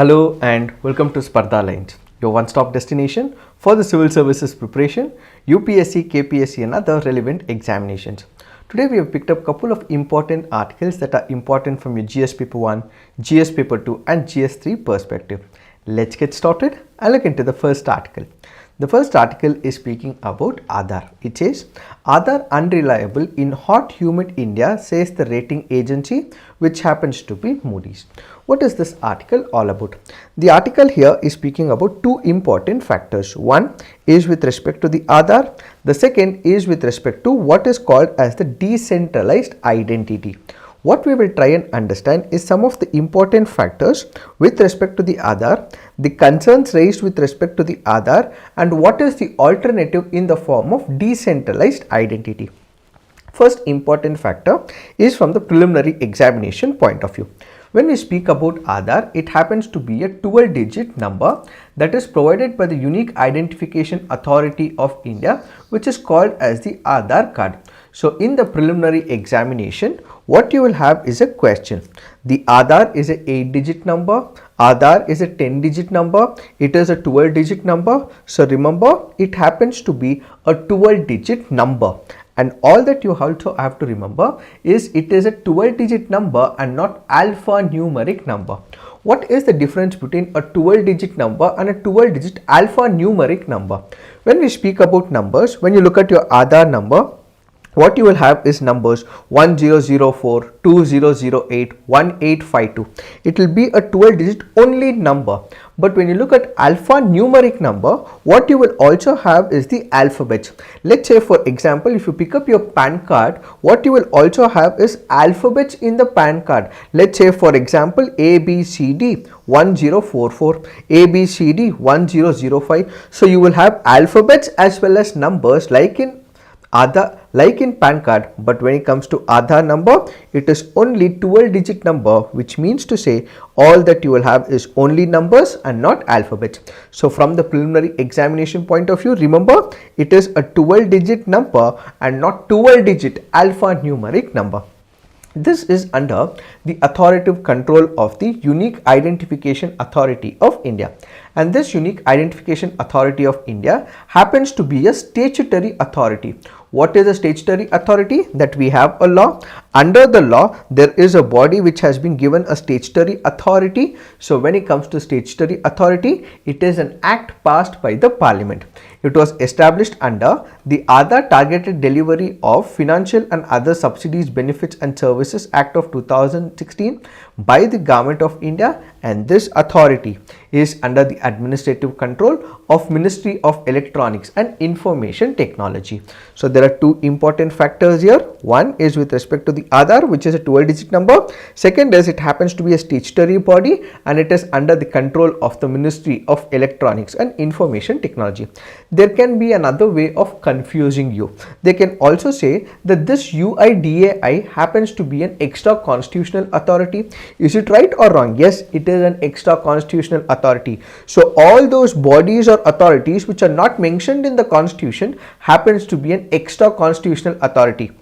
Hello and welcome to Spardha Lines, your one-stop destination for the civil services preparation, UPSC, KPSC and other relevant examinations. Today we have picked up a couple of important articles that are important from your GS Paper 1, GS Paper 2 and GS 3 perspective. Let's get started and look into the first article. The first article is speaking about Aadhaar. It says, Aadhaar unreliable in hot humid India, says the rating agency, which happens to be Moody's. What is this article all about? The article here is speaking about two important factors. One is with respect to the Aadhaar. The second is with respect to what is called as the decentralized identity. What we will try and understand is some of the important factors with respect to the Aadhaar, the concerns raised with respect to the Aadhaar, and what is the alternative in the form of decentralized identity. First important factor is from the preliminary examination point of view. When we speak about Aadhaar, it happens to be a 12-digit number that is provided by the Unique Identification Authority of India, which is called as the Aadhaar card. So in the preliminary examination, what you will have is a question. The Aadhaar is a 8-digit number, Aadhaar is a 10-digit number, it is a 12-digit number. So remember, it happens to be a 12-digit number. And all that you also have to remember is it is a 12-digit number and not alphanumeric number. What is the difference between a 12-digit number and a 12-digit alphanumeric number? When we speak about numbers, when you look at your Aadhaar number, what you will have is numbers 1004, 2008, 1852. It will be a 12-digit only number. But when you look at alphanumeric number, what you will also have is the alphabets. Let's say for example, if you pick up your PAN card, what you will also have is alphabets in the PAN card. Let's say for example, ABCD 1044, ABCD 1005. So you will have alphabets as well as numbers like in Aadhaar, like in PAN card, but when it comes to Aadhaar number, it is only 12-digit number, which means to say all that you will have is only numbers and not alphabets. So from the preliminary examination point of view, remember it is a 12-digit number and not 12-digit alphanumeric number. This is under the authoritative control of the Unique Identification Authority of India. And this Unique Identification Authority of India happens to be a statutory authority. What is a statutory authority? That we have a law. Under the law, there is a body which has been given a statutory authority. So when it comes to statutory authority, it is an act passed by the Parliament. It was established under the Aadhaar Targeted Delivery of Financial and Other Subsidies, Benefits and Services Act of 2016 by the Government of India, and this authority is under the administrative control of Ministry of Electronics and Information Technology. So there are two important factors here. One is with respect to the Aadhaar, which is a 12-digit number. Second is it happens to be a statutory body and it is under the control of the Ministry of Electronics and Information Technology. There can be another way of confusing you. They can also say that this UIDAI happens to be an extra constitutional authority. Is it right or wrong? Yes, it is an extra constitutional authority. So all those bodies or authorities which are not mentioned in the constitution happens to be an extra constitutional authority.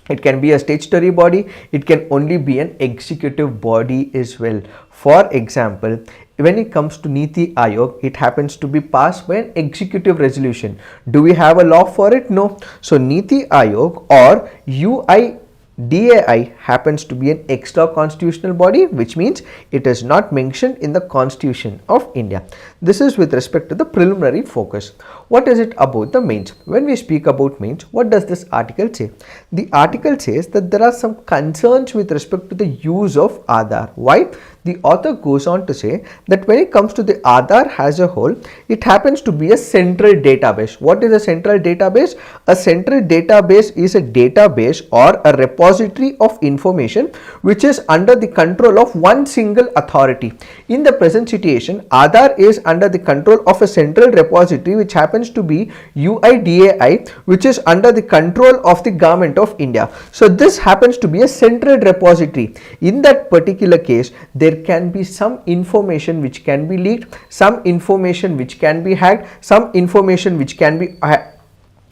It can be a statutory body, it can only be an executive body as well. For example, when it comes to Niti Aayog, it happens to be passed by an executive resolution. Do we have a law for it? No. So Niti Aayog or UIDAI happens to be an extra constitutional body, which means it is not mentioned in the Constitution of India. This is with respect to the preliminary focus. What is it about the mains? When we speak about mains, what does this article say? The article says that there are some concerns with respect to the use of Aadhaar. Why? The author goes on to say that when it comes to the Aadhaar as a whole, it happens to be a central database. What is a central database? A central database is a database or a repository of information which is under the control of one single authority. In the present situation, Aadhaar is under the control of a central repository which happens to be UIDAI, which is under the control of the Government of India. So this happens to be a central repository. In that particular case, there can be some information which can be leaked, some information which can be hacked, some information which can be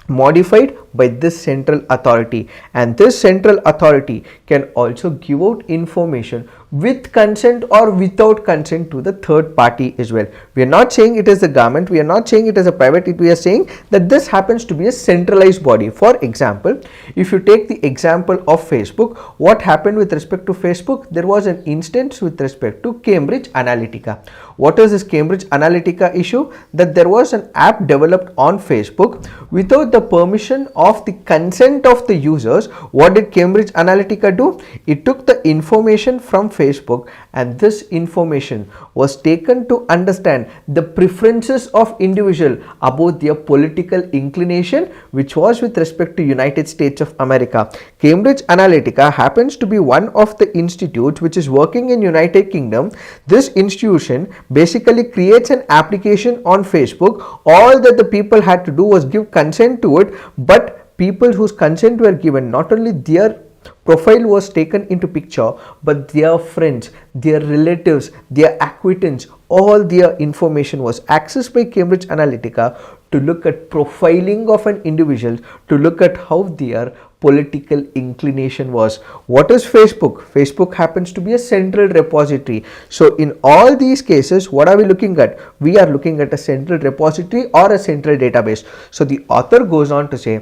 modified by this central authority, and this central authority can also give out information with consent or without consent to the third party as well. We are not saying it is the government, we are not saying it is a private, we are saying that this happens to be a centralized body. For example, if you take the example of Facebook, what happened with respect to Facebook? There was an instance with respect to Cambridge Analytica. What is this Cambridge Analytica issue? That there was an app developed on Facebook without the permission of the consent of the users. What did Cambridge Analytica do? It took the information from Facebook, and this information was taken to understand the preferences of individual about their political inclination, which was with respect to United States of America. Cambridge Analytica happens to be one of the institutes which is working in United Kingdom. This institution basically creates an application on Facebook. All that the people had to do was give consent to it, but people whose consent were given, not only their profile was taken into picture, but their friends, their relatives, their acquaintance, all their information was accessed by Cambridge Analytica to look at profiling of an individual, to look at how their political inclination was. What is Facebook? Facebook happens to be a central repository. So in all these cases, what are we looking at? We are looking at a central repository or a central database. So the author goes on to say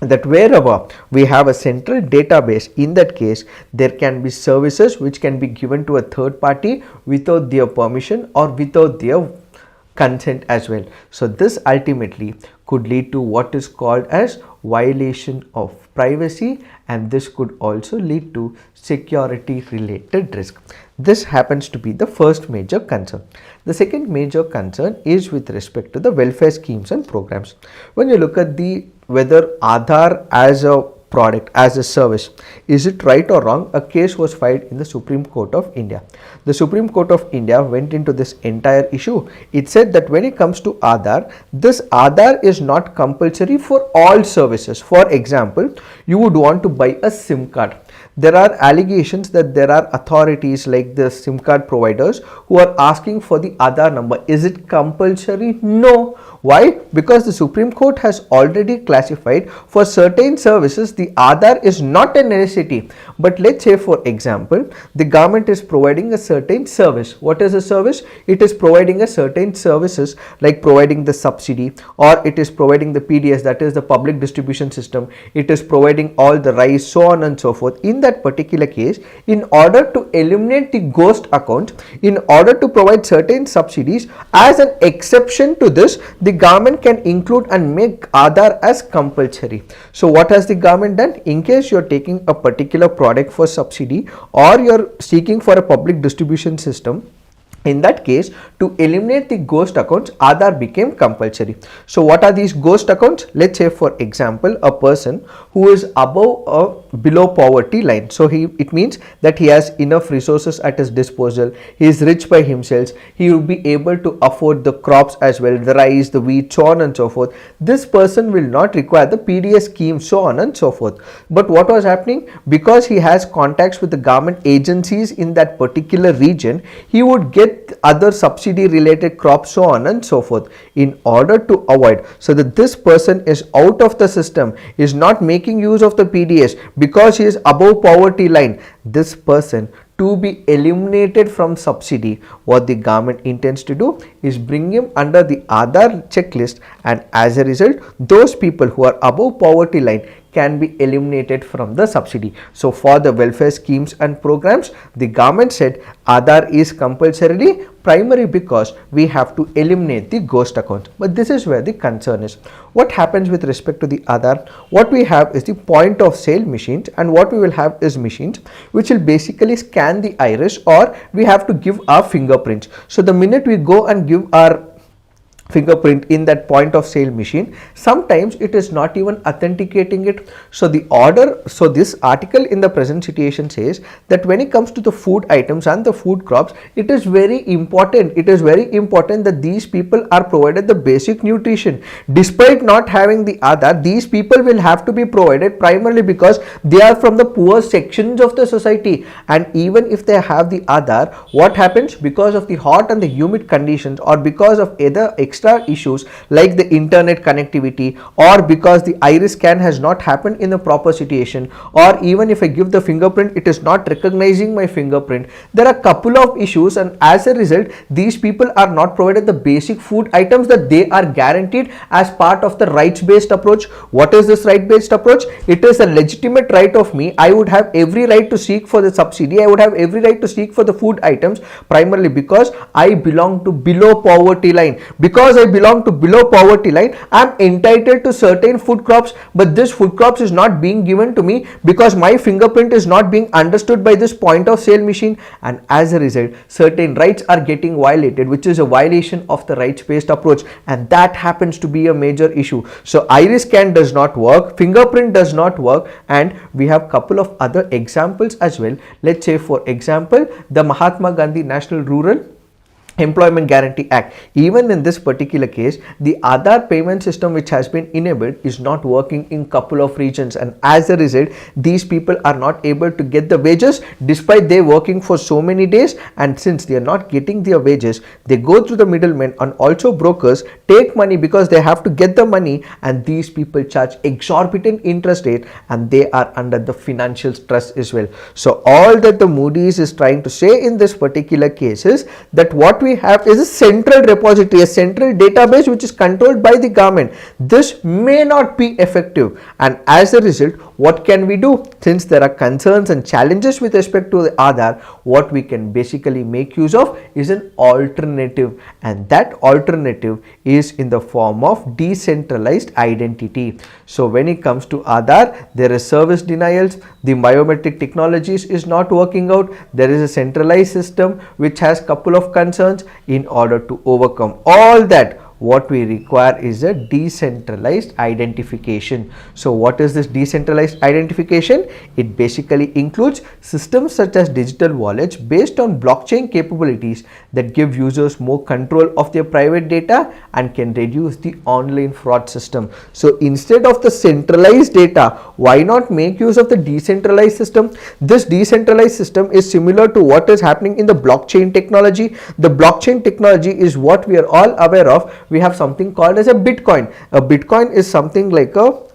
that wherever we have a central database, in that case there can be services which can be given to a third party without their permission or without their consent as well. So this ultimately could lead to what is called as violation of privacy, and this could also lead to security related risk. This happens to be the first major concern. The second major concern is with respect to the welfare schemes and programs. When you look at the whether Aadhaar as a product, as a service, is it right or wrong? A case was filed in the Supreme Court of India. The Supreme Court of India went into this entire issue. It said that when it comes to Aadhaar, this Aadhaar is not compulsory for all services. For example, you would want to buy a SIM card. There are allegations that there are authorities like the SIM card providers who are asking for the Aadhaar number. Is it compulsory? No. Why? Because the Supreme Court has already classified for certain services the Aadhaar is not a necessity. But let's say, for example, the government is providing a certain service. What is a service? It is providing a certain services like providing the subsidy, or it is providing the PDS, that is the public distribution system. It is providing all the rice, so on and so forth. In that particular case, in order to eliminate the ghost account, in order to provide certain subsidies, as an exception to this, the government can include and make Aadhaar as compulsory. So what has the government done? In case you are taking a particular product for subsidy, or you are seeking for a public distribution system, in that case, to eliminate the ghost accounts, Aadhaar became compulsory. So what are these ghost accounts? Let's say, for example, a person who is above or below poverty line. So it means that he has enough resources at his disposal. He is rich by himself. He will be able to afford the crops as well, the rice, the wheat, so on and so forth. This person will not require the PDS scheme, so on and so forth. But what was happening? Because he has contacts with the government agencies in that particular region, he would get other subsidy related crops, so on and so forth, in order to avoid, so that this person is out of the system, is not making use of the PDS because he is above poverty line. This person, to be eliminated from subsidy, what the government intends to do is bring him under the Aadhaar checklist, and as a result, those people who are above poverty line can be eliminated from the subsidy. So for the welfare schemes and programs, the government said Aadhaar is compulsorily primary because we have to eliminate the ghost account. But this is where the concern is. What happens with respect to the Aadhaar? What we have is the point of sale machines, and what we will have is machines which will basically scan the iris, or we have to give our fingerprints. So the minute we go and give our fingerprint in that point of sale machine, sometimes it is not even authenticating it. So this article in the present situation says that when it comes to the food items and the food crops, it is very important. It is very important that these people are provided the basic nutrition. Despite not having the Aadhaar, these people will have to be provided primarily because they are from the poor sections of the society. And even if they have the Aadhaar, what happens? Because of the hot and the humid conditions, or because of either extra issues like the internet connectivity, or because the iris scan has not happened in the proper situation, or even if I give the fingerprint, it is not recognizing my fingerprint. There are a couple of issues, and as a result, these people are not provided the basic food items that they are guaranteed as part of the rights based approach. What is this right based approach? It is a legitimate right of me. I would have every right to seek for the subsidy. I would have every right to seek for the food items, primarily because I belong to below poverty line. Because I belong to below poverty line, I am entitled to certain food crops, but this food crops is not being given to me because my fingerprint is not being understood by this point of sale machine, and as a result, certain rights are getting violated, which is a violation of the rights based approach, and that happens to be a major issue. So iris scan does not work, fingerprint does not work, and we have couple of other examples as well. Let's say, for example, the Mahatma Gandhi National Rural Employment Guarantee Act. Even in this particular case, the Aadhaar payment system which has been enabled is not working in couple of regions, and as a result, these people are not able to get the wages despite they working for so many days, and since they are not getting their wages, they go through the middlemen and also brokers, take money because they have to get the money, and these people charge exorbitant interest rate, and they are under the financial stress as well. So all that the Moody's is trying to say in this particular case is that what we have is a central repository, a central database which is controlled by the government. This may not be effective, and as a result, what can we do? Since there are concerns and challenges with respect to the Aadhaar, what we can basically make use of is an alternative, and that alternative is in the form of decentralized identity. So when it comes to Aadhaar, there is service denials, the biometric technologies is not working out, there is a centralized system which has couple of concerns. In order to overcome all that, what we require is a decentralized identification. So what is this decentralized identification? It basically includes systems such as digital wallets based on blockchain capabilities that give users more control of their private data and can reduce the online fraud system. So instead of the centralized data, why not make use of the decentralized system? This decentralized system is similar to what is happening in the blockchain technology. The blockchain technology is what we are all aware of. We have something called as a Bitcoin. A Bitcoin is something like a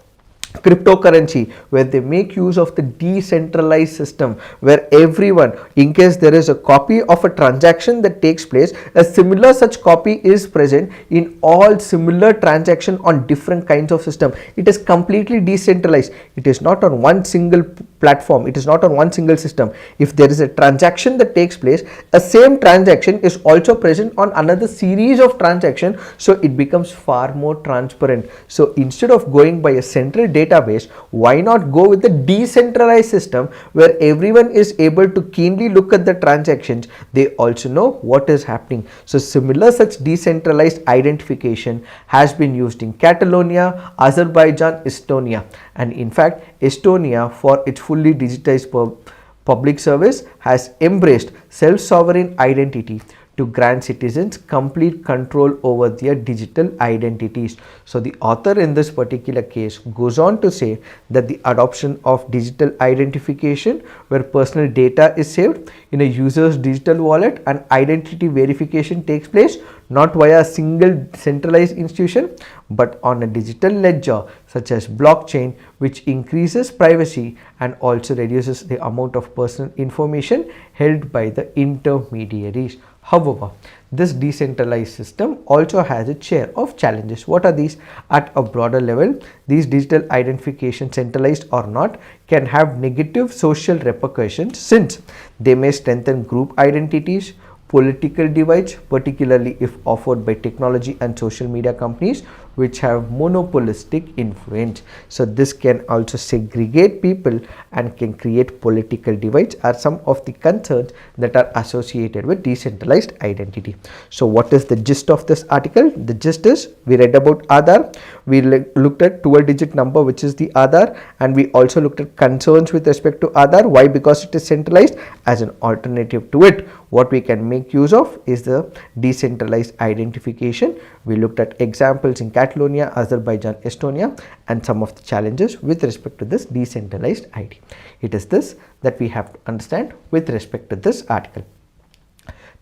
cryptocurrency where they make use of the decentralized system, where everyone, in case there is a copy of a transaction that takes place, a similar such copy is present in all similar transaction on different kinds of system. It is completely decentralized. It is not on one single platform, it is not on one single system. If there is a transaction that takes place, a same transaction is also present on another series of transactions, so it becomes far more transparent. So instead of going by a central database, why not go with the decentralized system where everyone is able to keenly look at the transactions, they also know what is happening. So similar such decentralized identification has been used in Catalonia, Azerbaijan, Estonia, and in fact Estonia, for its fully digitized public service, has embraced self-sovereign identity to grant citizens complete control over their digital identities. So the author in this particular case goes on to say that the adoption of digital identification, where personal data is saved in a user's digital wallet and identity verification takes place not via a single centralized institution but on a digital ledger such as blockchain, which increases privacy and also reduces the amount of personal information held by the intermediaries. However, this decentralized system also has its share of challenges. What are these? At a broader level, these digital identification, centralized or not, can have negative social repercussions since they may strengthen group identities, political divides, particularly if offered by technology and social media companies which have monopolistic influence. So this can also segregate people and can create political divides, are some of the concerns that are associated with decentralized identity. So what is the gist of this article? The gist is, we read about Aadhaar, we looked at 12-digit number which is the Aadhaar, and we also looked at concerns with respect to Aadhaar. Why? Because it is centralized. As an alternative to it, what we can make use of is the decentralized identification. We looked at examples in Catalonia, Azerbaijan, Estonia, and some of the challenges with respect to this decentralized ID. It is this that we have to understand with respect to this article.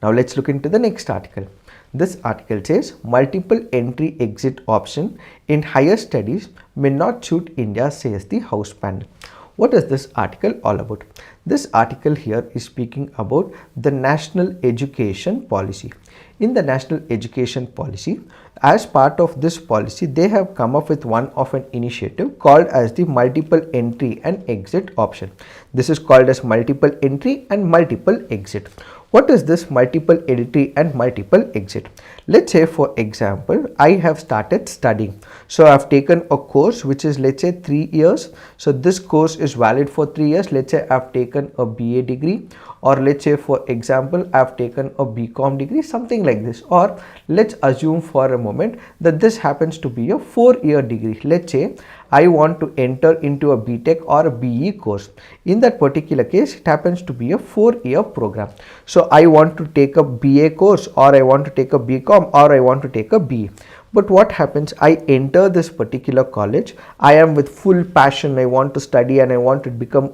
Now let's look into the next article. This article says multiple entry exit option in higher studies may not suit India, says the House panel. What is this article all about? This article here is speaking about the national education policy. In the national education policy, as part of this policy, they have come up with one of an initiative called as the multiple entry and exit option. This is called as multiple entry and multiple exit. What is this multiple entry and multiple exit? Let's say for example, I have started studying. So I have taken a course which is, let's say, 3 years. So this course is valid for 3 years. Let's say I have taken a BA degree, or let's say for example I have taken a BCom degree, something like this. Or let's assume for a moment that this happens to be a 4-year degree. Let's say I want to enter into a BTech or a BE course. In that particular case, it happens to be a 4-year program. So I want to take a BA course, or I want to take a BCom, or I want to take a BE. But what happens? I enter this particular college. I am with full passion. I want to study and I want to become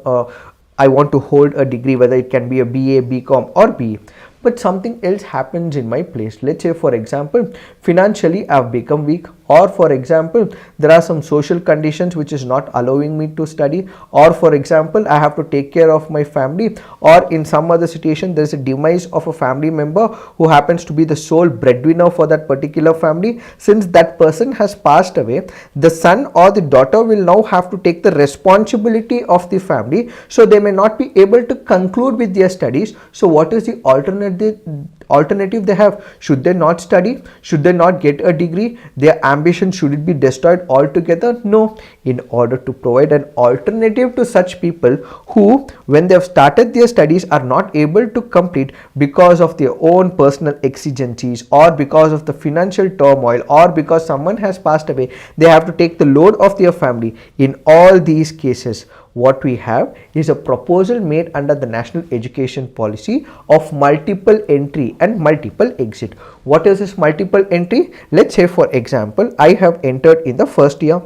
I want to hold a degree, whether it can be a BA, BCom or BE. But something else happens in my place. Let's say for example, financially I have become weak, or for example, there are some social conditions which is not allowing me to study, or for example, I have to take care of my family, or in some other situation there is a demise of a family member who happens to be the sole breadwinner for that particular family. Since that person has passed away, the son or the daughter will now have to take the responsibility of the family, so they may not be able to conclude with their studies. So what is the alternative they have? Should they not study? Should they not get a degree? Their ambition, should it be destroyed altogether? No. In order to provide an alternative to such people who, when they have started their studies, are not able to complete because of their own personal exigencies, or because of the financial turmoil, or because someone has passed away, they have to take the load of their family. In all these cases, what we have is a proposal made under the national education policy of multiple entry and multiple exit. What is this multiple entry? Let's say for example, I have entered in the first year,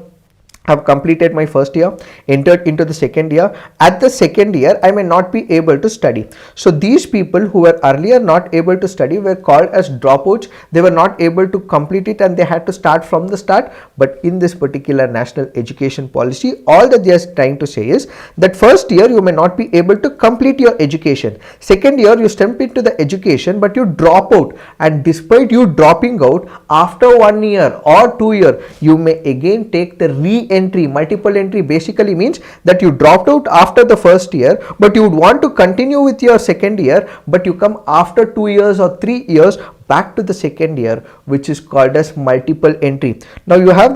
have completed my first year, entered into the second year. At the second year, I may not be able to study. So these people who were earlier not able to study were called as dropouts. They were not able to complete it and they had to start from the start. But in this particular national education policy, all that they are trying to say is that first year you may not be able to complete your education. Second year you step into the education but you drop out, and despite you dropping out, after 1 year or 2 years, you may again take the re-entry. Multiple entry basically means that you dropped out after the first year, but you would want to continue with your second year, but you come after 2 years or 3 years back to the second year, which is called as multiple entry. Now you have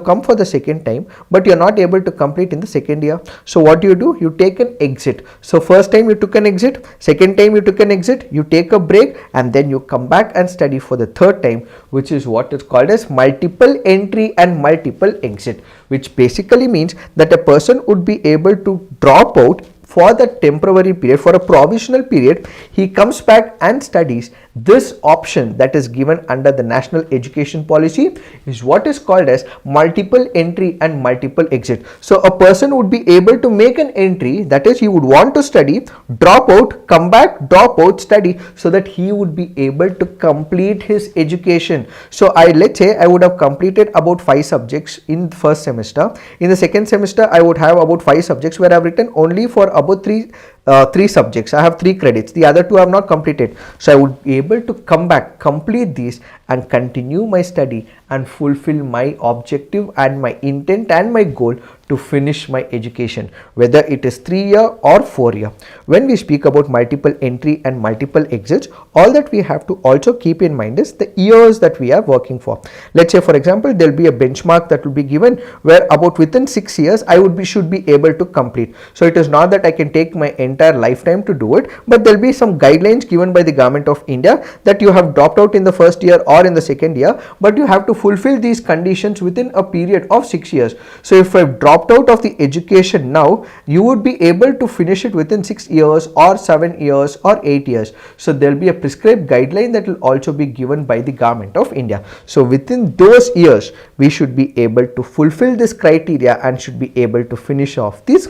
come for the second time, but you are not able to complete in the second year. So what do? You take an exit. So first time you took an exit, second time you took an exit, you take a break, and then you come back and study for the third time, which is what is called as multiple entry and multiple exit, which basically means that a person would be able to drop out for the temporary period, for a provisional period. He comes back and studies. This option that is given under the national education policy is what is called as multiple entry and multiple exit. So a person would be able to make an entry, that is he would want to study, drop out, come back, drop out, study, so that he would be able to complete his education. So let's say I would have completed about 5 subjects in the first semester. In the second semester I would have about 5 subjects where I have written only for about 3 subjects. I have 3 credits, the other 2 I have not completed. So I would be able to come back, complete these, and continue my study and fulfill my objective and my intent and my goal to finish my education, whether it is 3-year or 4-year. When we speak about multiple entry and multiple exits, all that we have to also keep in mind is the years that we are working for. Let's say for example, there will be a benchmark that will be given where about within 6 years I should be able to complete. So it is not that I can take my entire lifetime to do it, but there will be some guidelines given by the government of India that you have dropped out in the first year or in the second year, but you have to fulfill these conditions within a period of 6 years. So if I've dropped out of the education now, you would be able to finish it within 6 years or 7 years or 8 years. So there will be a prescribed guideline that will also be given by the government of India. So within those years, we should be able to fulfill this criteria and should be able to finish off this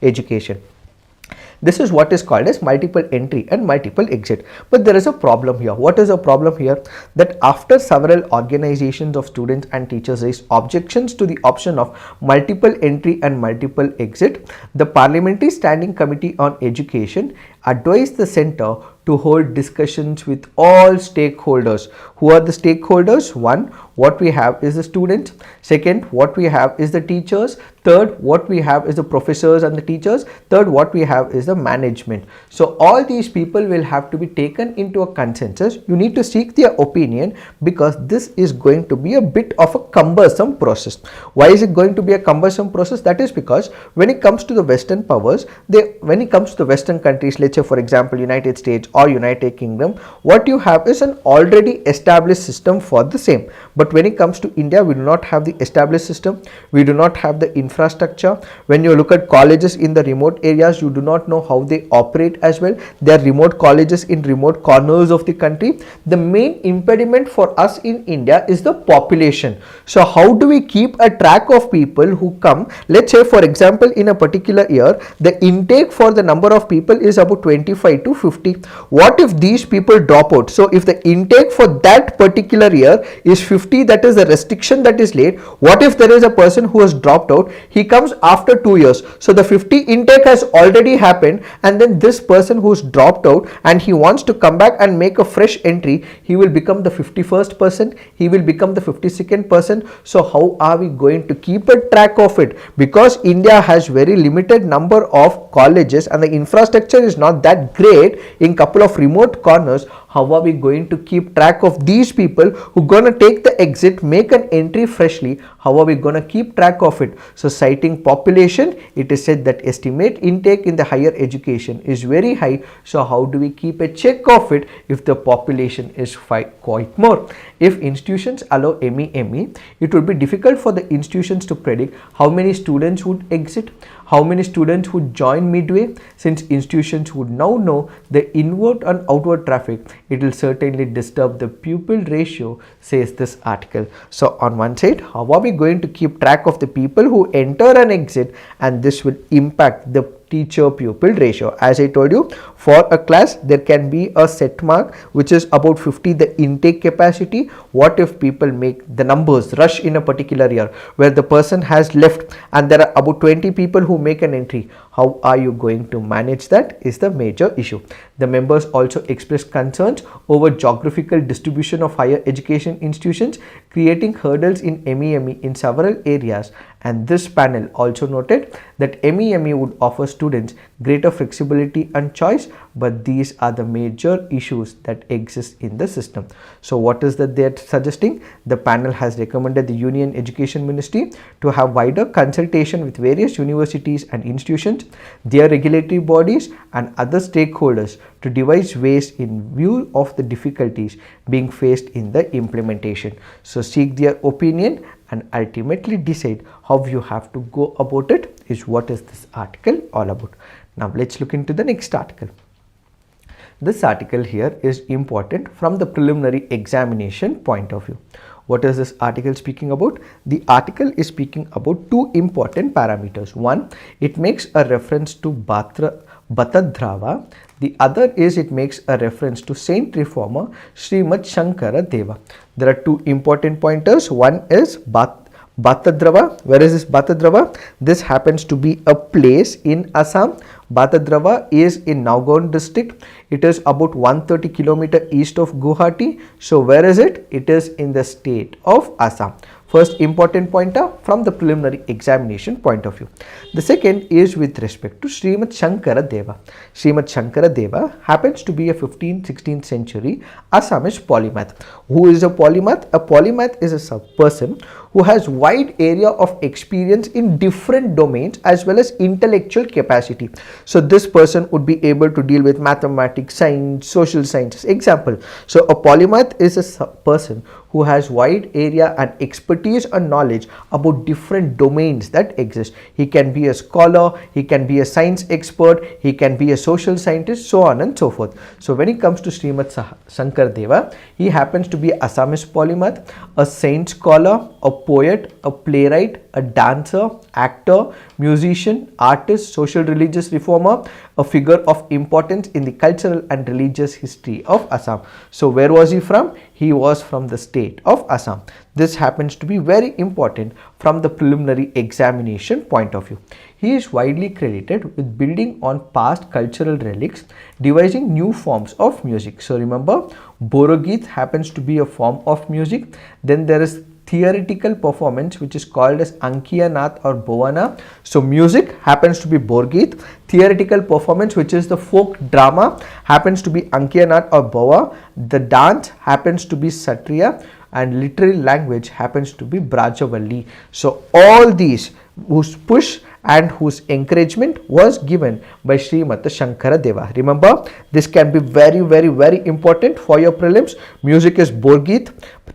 education. This is what is called as multiple entry and multiple exit. But there is a problem here. What is a problem here? That after several organizations of students and teachers raised objections to the option of multiple entry and multiple exit, the Parliamentary Standing Committee on Education advised the center to hold discussions with all stakeholders. Who are the stakeholders? One, what we have is the students. Second, what we have is the teachers. Third, what we have is the professors and the teachers. Third, what we have is the management. So all these people will have to be taken into a consensus. You need to seek their opinion because this is going to be a bit of a cumbersome process. Why is it going to be a cumbersome process? That is because when it comes to the Western powers, when it comes to the Western countries, let's say for example United States or United Kingdom, what you have is an already established system for the same. But when it comes to India, we do not have the established system. We do not have the infrastructure. When you look at colleges in the remote areas, you do not know how they operate as well. There are remote colleges in remote corners of the country. The main impediment for us in India is the population. So how do we keep a track of people who come? Let's say for example in a particular year, the intake for the number of people is about 25 to 50. What if these people drop out? So if the intake for that particular year is 50, that is the restriction that is laid. What if there is a person who has dropped out? He comes after 2 years. So the 50 intake has already happened, and then this person who's dropped out and he wants to come back and make a fresh entry, he will become the 51st person. He will become the 52nd person. So how are we going to keep a track of it? Because India has very limited number of colleges and the infrastructure is not that great in couple of remote corners. How are we going to keep track of these people who going to take the exit, make an entry freshly? How are we going to keep track of it? So citing population, it is said that estimate intake in the higher education is very high. So how do we keep a check of it if the population is quite more? If institutions allow ME, it would be difficult for the institutions to predict how many students would exit, how many students would join midway. Since institutions would now know the inward and outward traffic, it will certainly disturb the pupil ratio, says this article. So on one side, how are we going to keep track of the people who enter and exit, and this will impact the teacher pupil ratio. As I told you, for a class there can be a set mark which is about 50, the intake capacity. What if people make the numbers rush in a particular year where the person has left and there are about 20 people who make an entry? How are you going to manage that is the major issue. The members also expressed concerns over geographical distribution of higher education institutions, creating hurdles in MEME in several areas. And this panel also noted that MEME would offer students greater flexibility and choice, but these are the major issues that exist in the system. So what is that they are suggesting? The panel has recommended the Union Education Ministry to have wider consultation with various universities and institutions, their regulatory bodies and other stakeholders to devise ways in view of the difficulties being faced in the implementation. So seek their opinion and ultimately decide how you have to go about it is what is this article all about. Now let's look into the next article. This article here is important from the preliminary examination point of view. What is this article speaking about? The article is speaking about two important parameters. One, it makes a reference to Batadrava. The other is it makes a reference to Saint Reformer Srimad Sankardev. There are two important pointers. One is Batadrava. Where is this Batadrava? This happens to be a place in Assam. Batadrava is in Nagaon district. It is about 130 km east of Guwahati. So where is it? It is in the state of Assam. First important pointer from the preliminary examination point of view. The second is with respect to Srimad Sankardev. Srimad Sankardev happens to be a 15th-16th century Assamese polymath. Who is a polymath? A polymath is a person who has wide area of experience in different domains as well as intellectual capacity. So this person would be able to deal with mathematics, science, social sciences. Example, so a polymath is a person who has wide area and expertise and knowledge about different domains that exist. He can be a scholar, he can be a science expert, he can be a social scientist, so on and so forth. So when it comes to Srimad Sankardev, he happens to be an Assamese polymath, a saint scholar, a poet, a playwright, a dancer, actor, musician, artist, social religious reformer, a figure of importance in the cultural and religious history of Assam. So where was he from? He was from the state of Assam. This happens to be very important from the preliminary examination point of view. He is widely credited with building on past cultural relics, devising new forms of music. So remember, Borogeet happens to be a form of music. Then there is theoretical performance which is called as Ankiya Nath or Bovana. So music happens to be Borgeet. Theoretical performance, which is the folk drama, happens to be Ankiya Nath or Bova. The dance happens to be Satriya, and literary language happens to be Brajavalli. So all these whose push and whose encouragement was given by Srimanta Sankardev. Remember, this can be very important for your prelims. Music is Borgeet,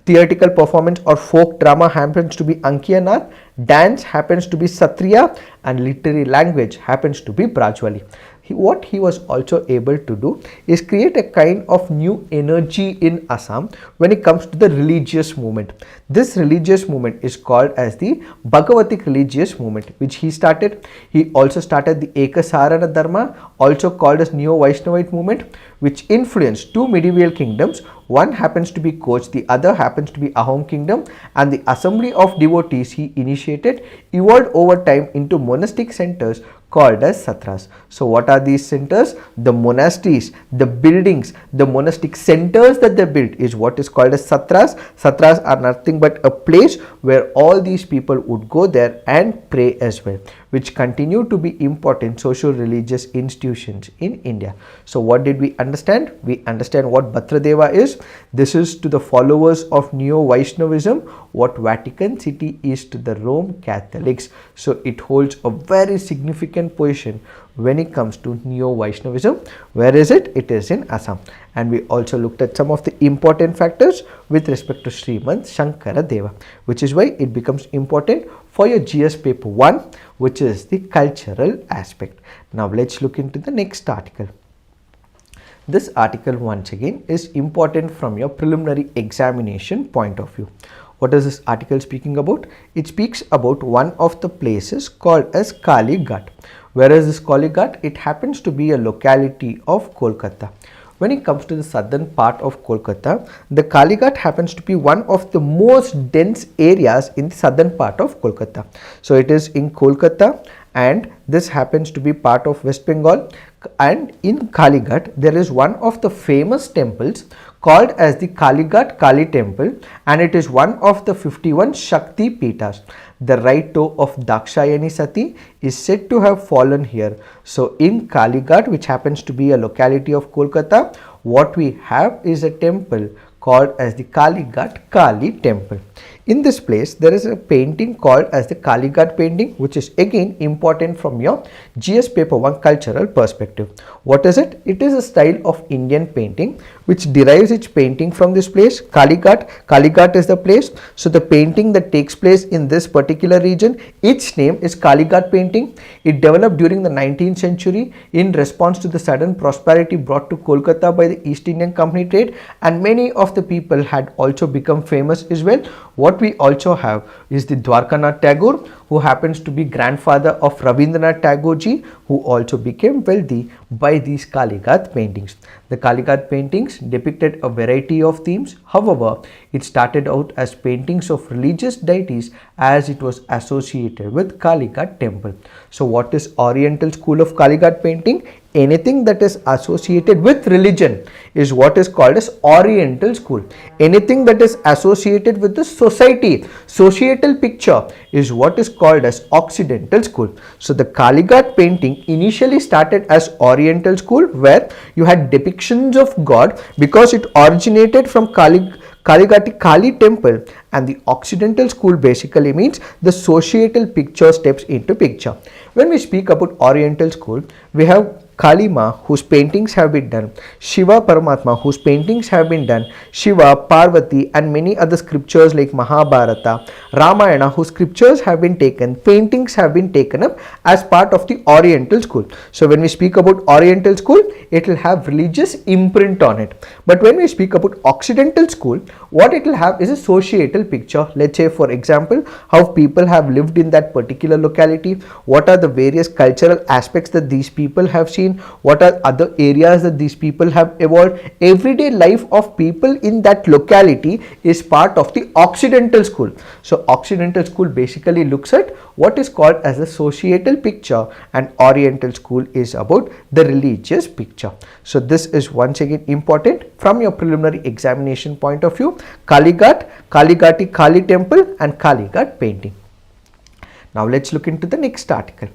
theoretical performance or folk drama happens to be Ankiya Nath, dance happens to be Satriya, and literary language happens to be Brajwali. What he was also able to do is create a kind of new energy in Assam when it comes to the religious movement. This religious movement is called as the Bhagavatic religious movement, which he started. He also started the Ekasarana Dharma, also called as Neo-Vaishnavite movement, which influenced two medieval kingdoms. One happens to be Koch, the other happens to be Ahom kingdom, and the assembly of devotees he initiated evolved over time into monastic centers called as satras. So what are these centers? The monasteries, the buildings, the monastic centers that they built is what is called as satras. Satras are nothing but a place where all these people would go there and pray as well, which continue to be important social religious institutions in India. So what did we understand? We understand what Batadrava is. This is to the followers of Neo-Vaishnavism what Vatican City is to the Rome Catholics. So it holds a very significant position when it comes to Neo-Vaishnavism. Where is it? It is in Assam. And we also looked at some of the important factors with respect to Srimant Sankardev, which is why it becomes important for your GS paper 1, which is the cultural aspect. Now let's look into the next article. This article once again is important from your preliminary examination point of view. What is this article speaking about? It speaks about one of the places called as Kali Ghat. Where is this Kali Ghat? It happens to be a locality of Kolkata. When it comes to the southern part of Kolkata, the Kali Ghat happens to be one of the most dense areas in the southern part of Kolkata. So it is in Kolkata, and this happens to be part of West Bengal. And in Kali Ghat, there is one of the famous temples called as the Kali Ghat Kali Temple, and it is one of the 51 Shakti Pitas. The right toe of Dakshayani Sati is said to have fallen here. So in Kali Ghat, which happens to be a locality of Kolkata, what we have is a temple called as the Kali Ghat Kali Temple. In this place, there is a painting called as the Kali Ghat painting, which is again important from your GS paper 1 cultural perspective. What is it? It is a style of Indian painting which derives its painting from this place, Kali Ghat. Kali Ghat is the place. So the painting that takes place in this particular region, its name is Kali Ghat painting. It developed during the 19th century in response to the sudden prosperity brought to Kolkata by the East Indian Company trade, and many of the people had also become famous as well. What we also have is the Dwarkanath Tagore, who happens to be grandfather of Rabindranath Tagore ji, who also became wealthy by these Kali Ghat paintings. The Kali Ghat paintings depicted a variety of themes. However, it started out as paintings of religious deities as it was associated with Kali Ghat temple. So what is Oriental school of Kali Ghat painting? Anything that is associated with religion is what is called as Oriental school. Anything that is associated with the society, societal picture, is what is called as Occidental school. So the Kali Ghat painting initially started as Oriental school, where you had depictions of God because it originated from Kali Ghat Kali temple, and the Occidental school basically means the societal picture steps into picture. When we speak about Oriental school, we have Kalima, whose paintings have been done, Shiva Paramatma, whose paintings have been done, Shiva, Parvati, and many other scriptures like Mahabharata, Ramayana, whose scriptures have been taken, paintings have been taken up as part of the Oriental school. So when we speak about Oriental school, it will have religious imprint on it. But when we speak about Occidental school, what it will have is a societal picture. Let's say, for example, how people have lived in that particular locality, what are the various cultural aspects that these people have seen, what are other areas that these people have evolved. Everyday life of people in that locality is part of the Occidental school. So Occidental school basically looks at what is called as a societal picture, and Oriental school is about the religious picture. So this is once again important from your preliminary examination point of view. Kalighat, Kaligati Kali temple, and Kalighat painting. Now let's look into the next article.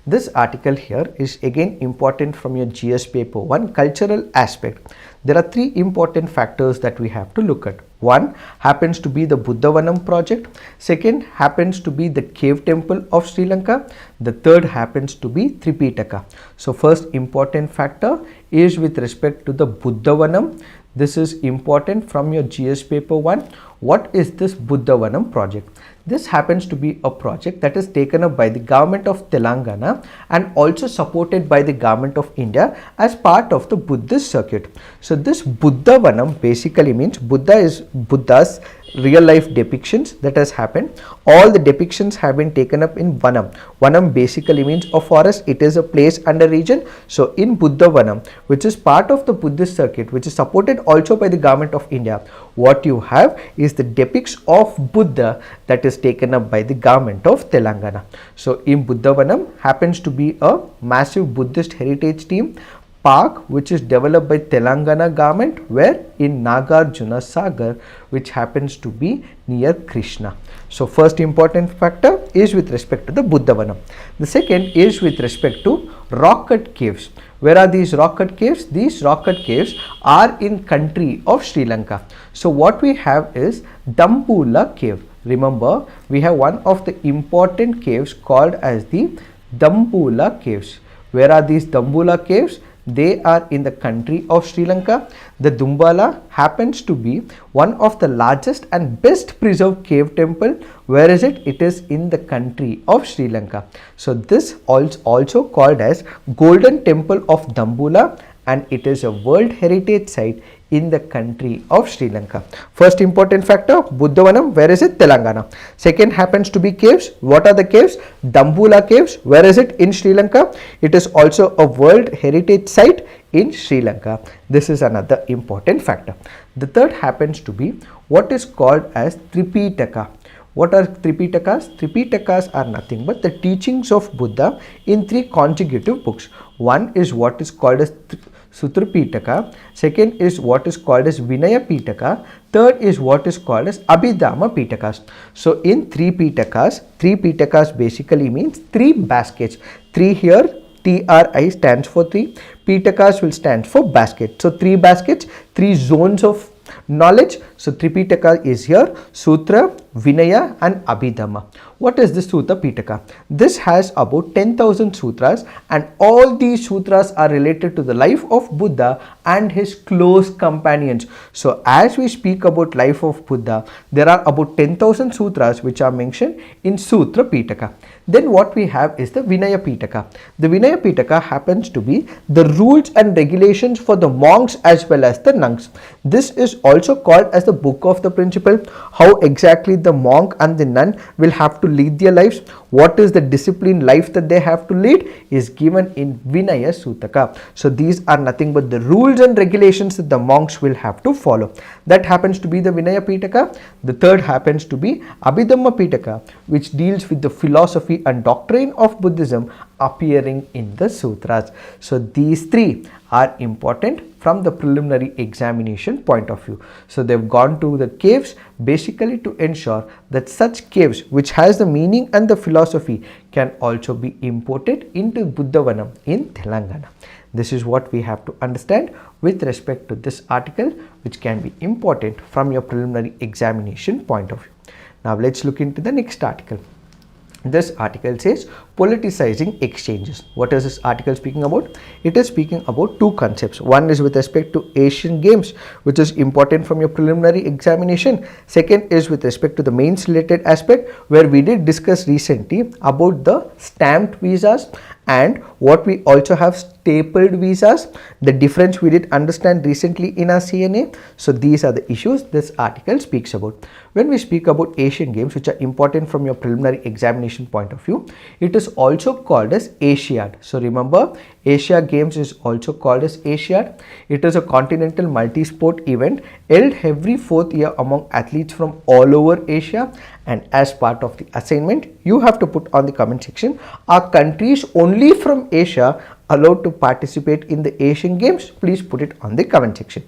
This article here is again important from your GS paper 1 cultural aspect. There are three important factors that we have to look at. One happens to be the Buddhavanam project. Second happens to be the cave temple of Sri Lanka. The third happens to be Tripitaka. So first important factor is with respect to the Buddhavanam. This is important from your GS paper 1. What is this Buddhavanam project? This happens to be a project that is taken up by the government of Telangana and also supported by the government of India as part of the Buddhist circuit. So this Buddhavanam basically means Buddha's real life depictions that has happened. All the depictions have been taken up in Vanam. Vanam basically means a forest. It is a place and a region. So in Buddhavanam, which is part of the Buddhist circuit, which is supported also by the government of India, what you have is the depicts of Buddha that is taken up by the government of Telangana. So in Buddhavanam happens to be a massive Buddhist heritage team park which is developed by Telangana government, where in Nagarjuna Sagar, which happens to be near Krishna. So first important factor is with respect to the Buddhavanam. The second is with respect to rock cut caves. Where are these rock cut caves? These rock cut caves are in country of Sri Lanka. So what we have is Dambulla cave. Remember, we have one of the important caves called as the Dambulla caves. Where are these Dambulla caves? They are in the country of Sri Lanka. The Dambulla happens to be one of the largest and best preserved cave temple. Where is it? It is in the country of Sri Lanka. So this is also called as Golden Temple of Dambulla, and it is a World Heritage Site in the country of Sri Lanka. First important factor, Buddhavanam. Where is it? Telangana. Second happens to be caves. What are the caves? Dambulla caves. Where is it? In Sri Lanka. It is also a World Heritage Site in Sri Lanka. This is another important factor. The third happens to be what is called as Tripitaka. What are Tripitakas? Tripitakas are nothing but the teachings of Buddha in three consecutive books. One is what is called as Sutra Pitaka, second is what is called as Vinaya Pitaka, third is what is called as Abhidhamma Pitakas. So in three Pitakas basically means three baskets. Three here, TRI stands for three, Pitakas will stand for basket. So three baskets, three zones of knowledge. So Tripitaka is here, Sutra, Vinaya and Abhidhamma. What is this Sutra Pitaka? This has about 10,000 sutras, and all these sutras are related to the life of Buddha and his close companions. So as we speak about life of Buddha, there are about 10,000 sutras which are mentioned in Sutra Pitaka. Then what we have is the Vinaya Pitaka. The Vinaya Pitaka happens to be the rules and regulations for the monks as well as the nuns. This is also called as the book of the principle. How exactly the monk and the nun will have to lead their lives, what is the disciplined life that they have to lead, is given in Vinaya Sutaka. So these are nothing but the rules and regulations that the monks will have to follow. That happens to be the Vinaya Pitaka. The third happens to be Abhidhamma Pitaka, which deals with the philosophy and doctrine of Buddhism appearing in the sutras. So these three are important from the preliminary examination point of view. So they've gone to the caves basically to ensure that such caves which has the meaning and the philosophy can also be imported into Buddhavanam in Telangana. This is what we have to understand with respect to this article, which can be important from your preliminary examination point of view. Now let's look into the next article. This article says politicizing exchanges. What is this article speaking about? It is speaking about two concepts. One is with respect to Asian Games, which is important from your preliminary examination. Second is with respect to the mains related aspect, where we did discuss recently about the stamped visas and what we also have stapled visas. The difference we did understand recently in our CNA. So these are the issues this article speaks about. When we speak about Asian Games, which are important from your preliminary examination point of view, it is also called as Asiad. So remember, Asia Games is also called as Asiad. It is a continental multi-sport event held every 4th year among athletes from all over Asia. And as part of the assignment, you have to put on the comment section, are countries only from Asia allowed to participate in the Asian Games? Please put it on the comment section.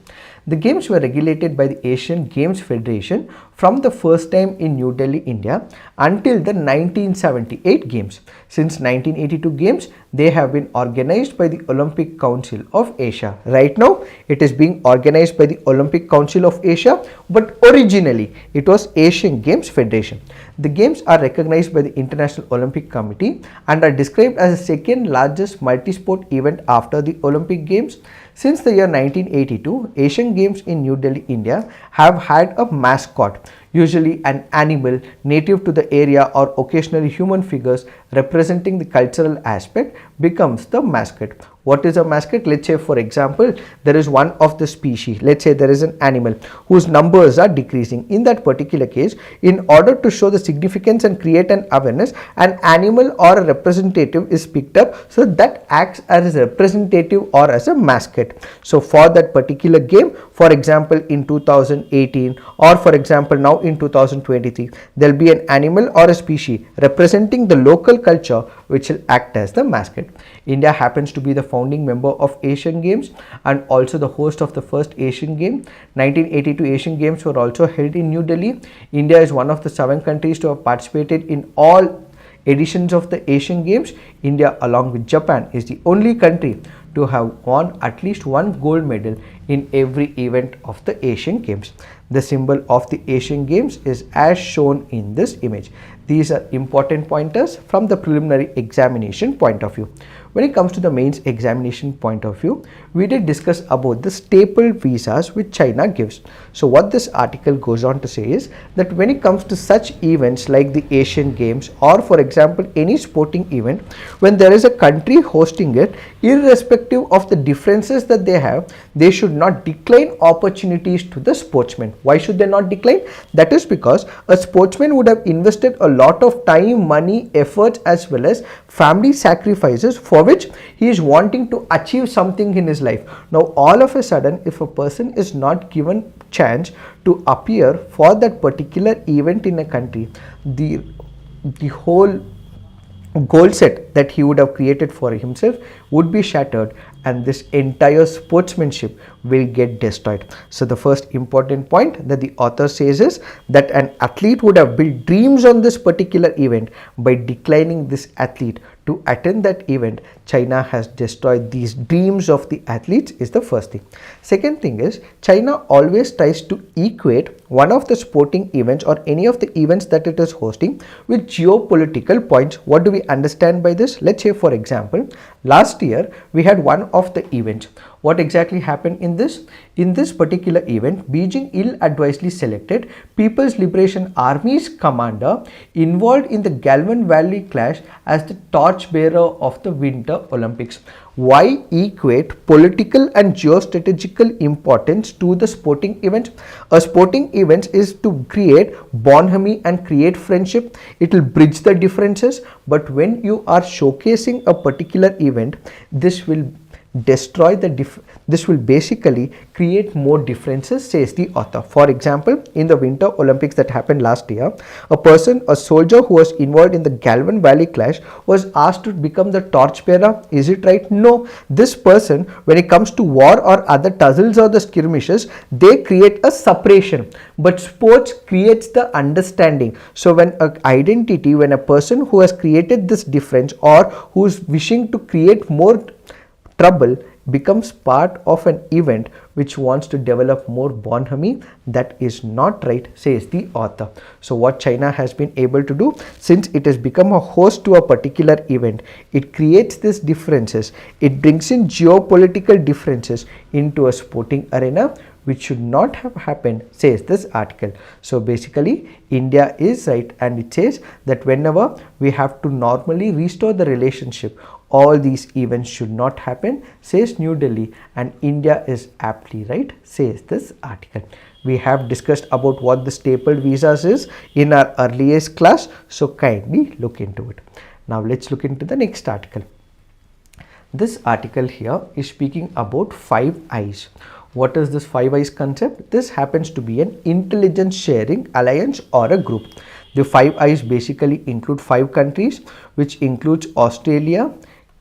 The games were regulated by the Asian Games Federation from the first time in New Delhi, India until the 1978 Games. Since 1982 Games, they have been organized by the Olympic Council of Asia. Right now, it is being organized by the Olympic Council of Asia, but originally it was Asian Games Federation. The games are recognized by the International Olympic Committee and are described as the second largest multi-sport event after the Olympic Games. Since the year 1982, Asian Games in New Delhi, India have had a mascot, usually an animal native to the area or occasionally human figures representing the cultural aspect becomes the mascot. What is a mascot? Let's say, for example, there is one of the species. Let's say there is an animal whose numbers are decreasing. In that particular case, in order to show the significance and create an awareness, an animal or a representative is picked up, so that acts as a representative or as a mascot. So for that particular game, for example, in 2018 or for example now in 2023, there will be an animal or a species representing the local culture which will act as the mascot. India happens to be the founding member of Asian Games and also the host of the first Asian Game. 1982 Asian Games were also held in New Delhi. India is one of the 7 countries to have participated in all editions of the Asian Games. India, along with Japan, is the only country to have won at least one gold medal in every event of the Asian Games. The symbol of the Asian Games is as shown in this image. These are important pointers from the preliminary examination point of view. When it comes to the mains examination point of view, we did discuss about the staple visas which China gives. So what this article goes on to say is that when it comes to such events like the Asian Games or for example any sporting event, when there is a country hosting it, irrespective of the differences that they have, they should not decline opportunities to the sportsmen. Why should they not decline? That is because a sportsman would have invested a lot of time, money, efforts as well as family sacrifices for which he is wanting to achieve something in his life. Now all of a sudden, if a person is not given chance to appear for that particular event in a country, the whole goal set that he would have created for himself would be shattered and this entire sportsmanship will get destroyed. So the first important point that the author says is that an athlete would have built dreams on this particular event. By declining this athlete to attend that event, China has destroyed these dreams of the athletes is the first thing. Second thing is, China always tries to equate one of the sporting events or any of the events that it is hosting with geopolitical points. What do we understand by this? Let's say for example, last year we had one of the events. What exactly happened in this? In this particular event, Beijing ill-advisedly selected People's Liberation Army's commander involved in the Galvan Valley clash as the torchbearer of the Winter Olympics. Why equate political and geostrategical importance to the sporting event? A sporting event is to create bonhomie and create friendship. It will bridge the differences, but when you are showcasing a particular event, this will destroy this will basically create more differences, says the author. For example, in the Winter Olympics that happened last year, a soldier who was involved in the Galvan Valley clash was asked to become the torchbearer. Is it right? No. This person, when it comes to war or other tussles or the skirmishes, they create a separation, but sports creates the understanding. So when a person who has created this difference or who is wishing to create more trouble becomes part of an event which wants to develop more bonhomie. That is not right, says the author. So what China has been able to do, since it has become a host to a particular event, it creates these differences. It brings in geopolitical differences into a sporting arena, which should not have happened, says this article. So basically India is right, and it says that whenever we have to normally restore the relationship, all these events should not happen, says New Delhi, and India is aptly right, says this article. We have discussed about what the stapled visas is in our earliest class, so kindly look into it. Now let's look into the next article. This article here is speaking about 5 Eyes. What is this 5 Eyes concept? This happens to be an intelligence sharing alliance or a group. The 5 Eyes basically include 5 countries, which includes Australia,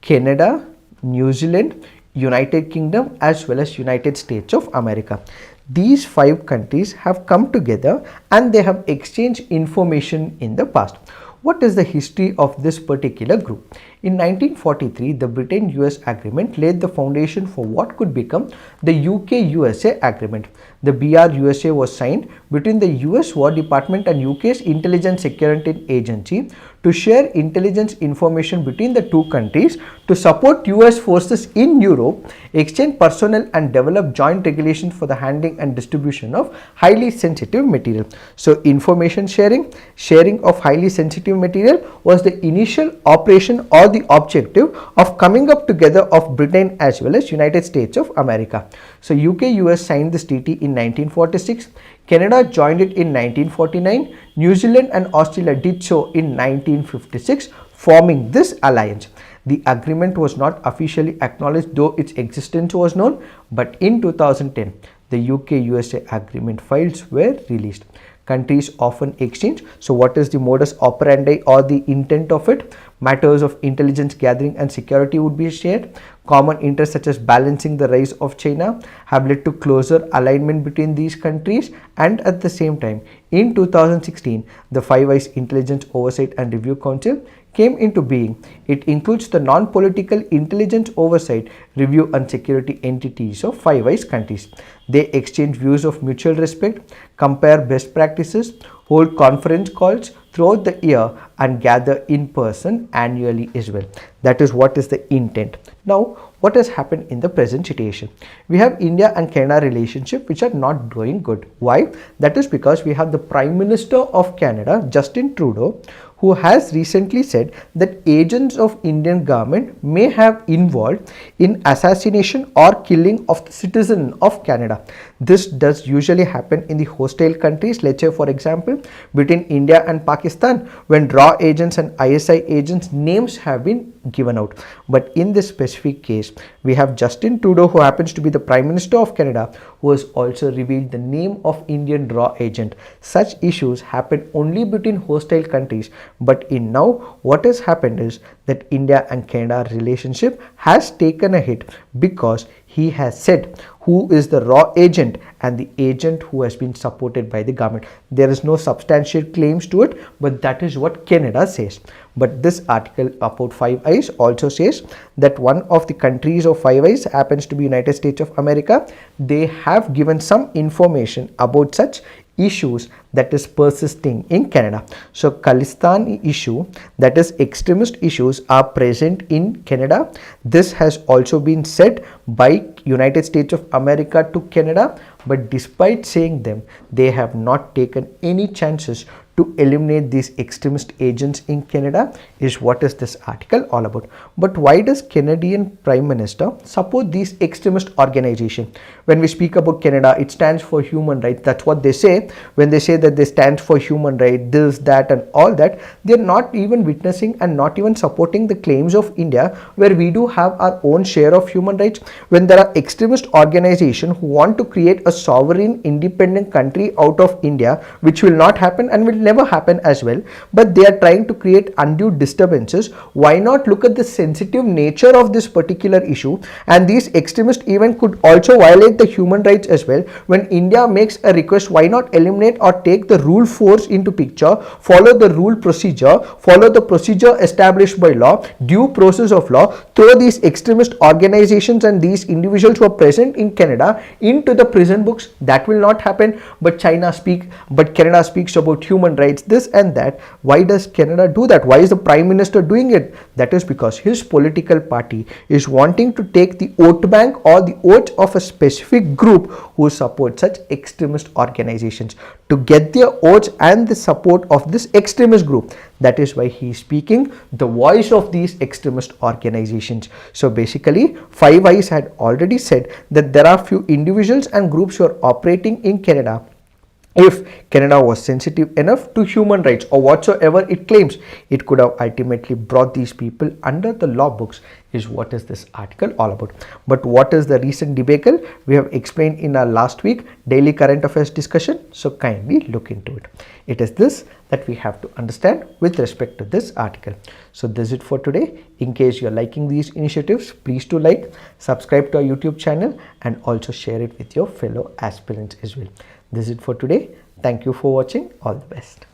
Canada, New Zealand, United Kingdom, as well as United States of America. These 5 countries have come together and they have exchanged information in the past. What is the history of this particular group? In 1943, the Britain-US agreement laid the foundation for what could become the UK-USA agreement. The BR-USA was signed between the US War Department and UK's Intelligence Security Agency to share intelligence information between the two countries, to support US forces in Europe, exchange personnel, and develop joint regulations for the handling and distribution of highly sensitive material. So information sharing of highly sensitive material was the initial operation or the objective of coming up together of Britain as well as United States of America. So UK-US signed this treaty in 1946. Canada joined it in 1949. New Zealand and Australia did so in 1956, forming this alliance. The agreement was not officially acknowledged, though its existence was known, but in 2010, the UK-USA agreement files were released. Countries often exchange. So what is the modus operandi or the intent of it? Matters of intelligence gathering and security would be shared. Common interests such as balancing the rise of China have led to closer alignment between these countries, and at the same time, in 2016, the 5 Eyes Intelligence Oversight and Review Council came into being. It includes the non-political intelligence oversight, review and security entities of 5 Eyes countries. They exchange views of mutual respect, compare best practices, hold conference calls throughout the year, and gather in person annually as well. That is what is the intent. Now, what has happened in the present situation? We have India and Canada relationship which are not doing good. Why? That is because we have the Prime Minister of Canada, Justin Trudeau, who has recently said that agents of Indian government may have involved in assassination or killing of the citizen of Canada. This does usually happen in the hostile countries. Let's say for example, between India and Pakistan, when RAW agents and ISI agents names have been given out. But in this specific case, we have Justin Trudeau, who happens to be the Prime Minister of Canada, who has also revealed the name of Indian RAW agent. Such issues happen only between hostile countries. But in now, what has happened is that India and Canada relationship has taken a hit because he has said who is the raw agent and the agent who has been supported by the government. There is no substantial claims to it, but that is what Canada says. But this article about 5 Eyes also says that one of the countries of 5 Eyes happens to be United States of America. They have given some information about such issues that is persisting in Canada. So Khalistan issue, that is extremist issues, are present in Canada. This has also been said by United States of America to Canada, but despite saying them, they have not taken any chances to eliminate these extremist agents in Canada, is what is this article all about. But why does Canadian Prime Minister support these extremist organizations? When we speak about Canada, it stands for human rights. That's what they say. When they say that they stand for human rights, this, that and all that, they're not even witnessing and not even supporting the claims of India, where we do have our own share of human rights. When there are extremist organizations who want to create a sovereign independent country out of India, which will not happen and will never happen as well, but they are trying to create undue disturbances. Why not look at the sensitive nature of this particular issue? And these extremist even could also violate the human rights as well. When India makes a request, why not eliminate or take the rule force into picture, follow the rule procedure, follow the procedure established by law, due process of law, throw these extremist organizations and these individuals who are present in Canada into the prison books? That will not happen. But Canada speaks about human rights, this and that. Why does Canada do that? Why is the Prime Minister doing it? That is because his political party is wanting to take the vote bank or the vote of a specific group who support such extremist organizations to get their votes and the support of this extremist group. That is why he is speaking the voice of these extremist organizations. So basically, Five Eyes had already said that there are few individuals and groups who are operating in Canada. If Canada was sensitive enough to human rights or whatsoever it claims, it could have ultimately brought these people under the law books, is what is this article all about. But what is the recent debacle? We have explained in our last week daily current affairs discussion, so kindly look into it. It is this that we have to understand with respect to this article. So this is it for today. In case you are liking these initiatives, please do like, subscribe to our YouTube channel and also share it with your fellow aspirants as well. This is it for today. Thank you for watching. All the best.